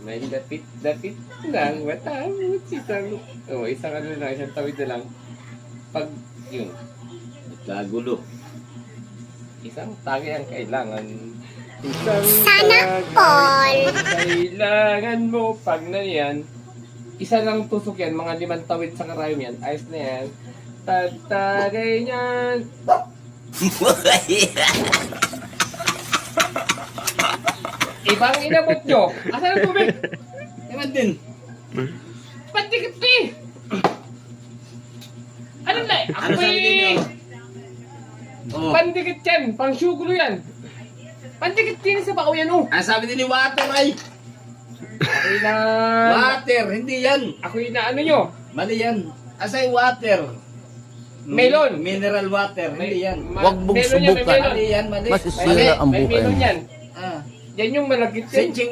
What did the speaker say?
May dapit lang, matapos isang ano lang, isang tawid na lang. Pag yun, Kagulo. isang tagay ang kailangan. Isang Sana all. kailangan mo pag na yan. Isa lang tusok yan, mga 5 tawid sa karayom yan. Ayos na yan. Tatagay niyan. Ibang inabot nyo. Asan ang tubig? Ewan din. Pandikit pi! Ano na? Ako Ano sabi ninyo? Oh. pandikit yan. Pang sugulo yan. Pandikit din sa bakaw yan oh. Ang sabi din ni Water ay, Ako'y na... water, hindi yan. Ako'y na ano nyo? Mali yan. Asay water. Melon. Mineral water, hindi yan. Huwag mong melon yan, may subukan. melon. Mali yan, mali. Masisira ang May buhay melon mo. yan. Ah. Yan yung malagkit yan. Sinching